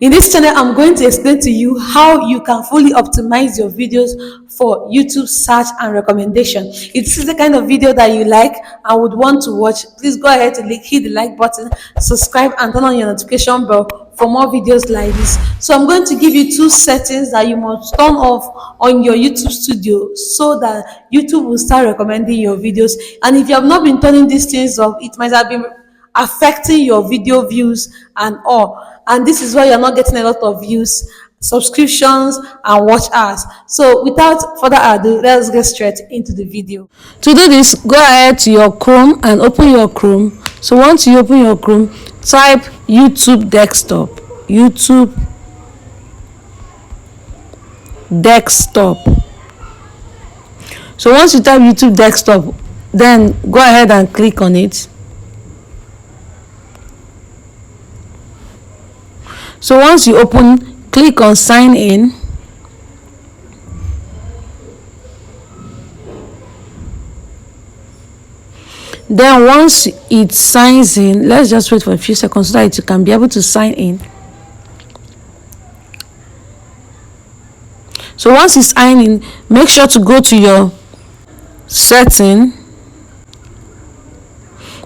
In this channel, I'm going to explain to you how you can fully optimize your videos for YouTube search and recommendation. If this is the kind of video that you like and would want to watch, please go ahead to hit the like button, subscribe, and turn on your notification bell for more videos like this. So I'm going to give you two settings that you must turn off on your YouTube studio so that YouTube will start recommending your videos. And if you have not been turning these things off, it might have been affecting your video views and all, and this is why you're not getting a lot of views, subscriptions, and watch hours. So without further ado, let's get straight into the video. To do this, go ahead to your Chrome and open your Chrome. So once you open your Chrome, type YouTube desktop. YouTube desktop. So once you type YouTube desktop, then go ahead and click on it. So once you open, click on sign in. Then once it signs in, let's just wait for a few seconds so that you can be able to sign in. So once you sign in, make sure to go to your setting.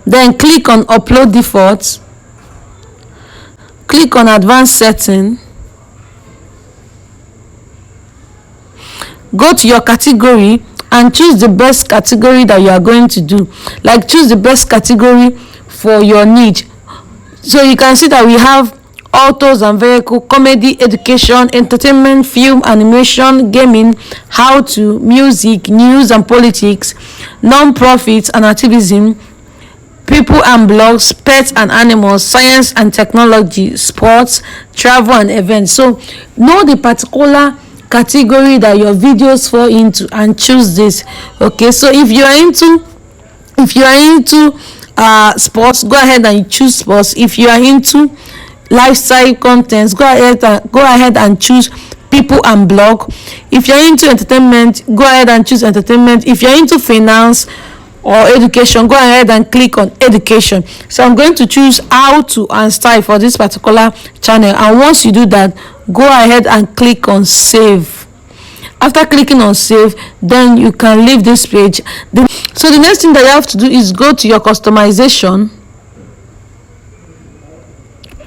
Then click on upload default. Click on advanced setting. Go to your category and choose the best category that you are going to do. Like choose the best category for your niche. So you can see that we have autos and vehicle, comedy, education, entertainment, film, animation, gaming, how to, music, news and politics, non-profit and activism, people and blogs, pets and animals, science and technology, sports, travel and events. So know the particular category that your videos fall into and choose this. Okay, so if you are into sports, go ahead and choose sports. If you are into lifestyle contents, go ahead and choose people and blog. If you're into entertainment, go ahead and choose entertainment. If you're into finance or education, go ahead and click on education. So I'm going to choose how to and style for this particular channel, and once you do that, go ahead and click on save. After clicking on save, then you can leave this page. So the next thing that you have to do is go to your customization.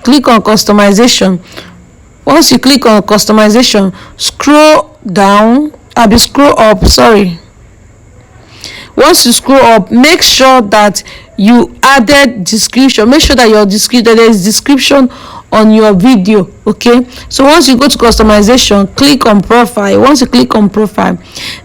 Click on customization. Once you click on customization, scroll up, sorry. Once you scroll up, make sure that you added description. Make sure that there is description on your video. Okay, so once you go to customization, click on profile. Once you click on profile,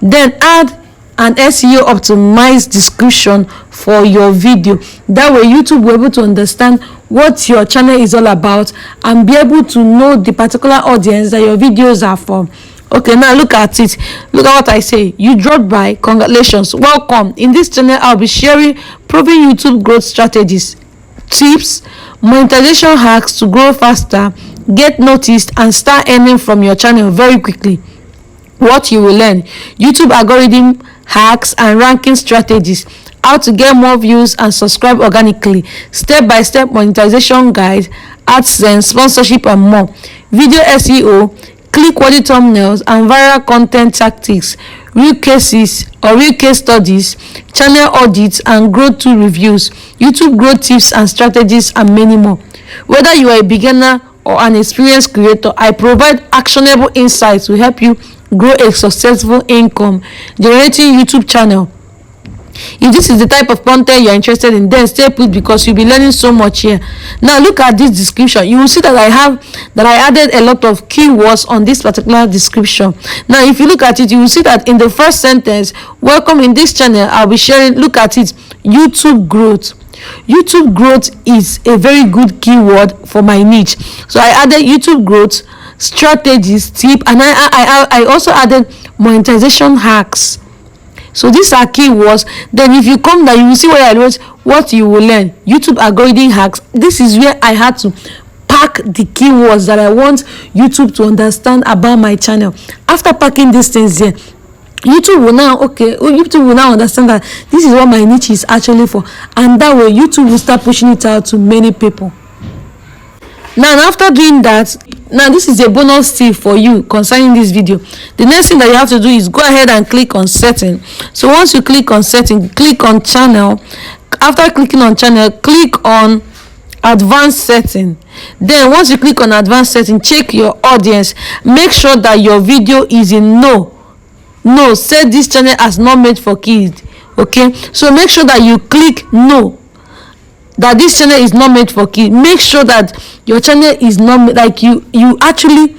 then add an SEO optimized description for your video. That way YouTube will be able to understand what your channel is all about and be able to know the particular audience that your videos are for. Okay, now look at it. Look at what I say. You dropped by. Congratulations. Welcome. In this channel, I'll be sharing proven YouTube growth strategies, tips, monetization hacks to grow faster, get noticed, and start earning from your channel very quickly. What you will learn: YouTube algorithm hacks and ranking strategies, how to get more views and subscribe organically, step-by-step monetization guide, AdSense, sponsorship, and more. Video SEO, click-worthy thumbnails and viral content tactics, real case studies, channel audits and growth tool reviews, YouTube growth tips and strategies, and many more. Whether you are a beginner or an experienced creator, I provide actionable insights to help you grow a successful income generating YouTube channel. If this is the type of content you're interested in, then stay put because you'll be learning so much here. Now look at this description. You will see that I added a lot of keywords on this particular description. Now if you look at it, you will see that in the first sentence, welcome, in this channel I'll be sharing, look at it, YouTube growth. YouTube growth is a very good keyword for my niche. So I added YouTube growth, strategies, tip, and I also added monetization hacks. So these are keywords. Then if you come down, you will see where I wrote what you will learn. YouTube algorithm hacks. This is where I had to pack the keywords that I want YouTube to understand about my channel. After packing these things here, YouTube will now understand that this is what my niche is actually for, and that way YouTube will start pushing it out to many people. Now after doing that, Now this is a bonus tip for you concerning this video. The next thing that you have to do is go ahead and click on setting. So once you click on setting, click on channel. After clicking on channel, click on advanced setting. Then once you click on advanced setting, check your audience. Make sure that your video is in no. Set this channel as not made for kids. Okay, so make sure that you click no, that this channel is not made for kids. Make sure that your channel is not like you actually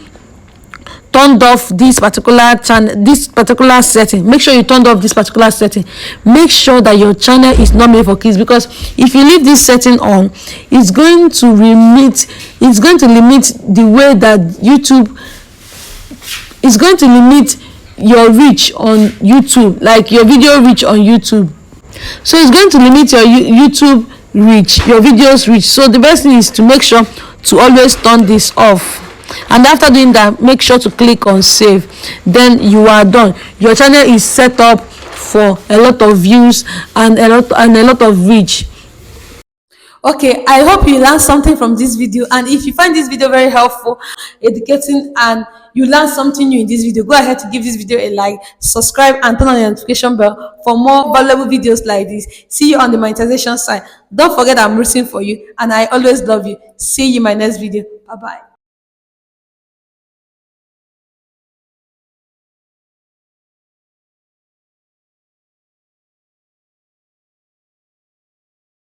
turned off this particular channel, this particular setting. Make sure you turned off this particular setting. Make sure that your channel is not made for kids, because if you leave this setting on, it's going to limit the way that YouTube is going to limit your reach on YouTube, like your video reach on YouTube. So it's going to limit your YouTube reach, your videos reach. So the best thing is to make sure to always turn this off. And after doing that, make sure to click on save. Then you are done. Your channel is set up for a lot of views and a lot of reach. Okay, I hope you learned something from this video, and if you find this video very helpful, educating, and you learned something new in this video, go ahead to give this video a like, subscribe, and turn on the notification bell for more valuable videos like this. See you on the monetization side. Don't forget I'm rooting for you, and I always love you. See you in my next video. Bye bye.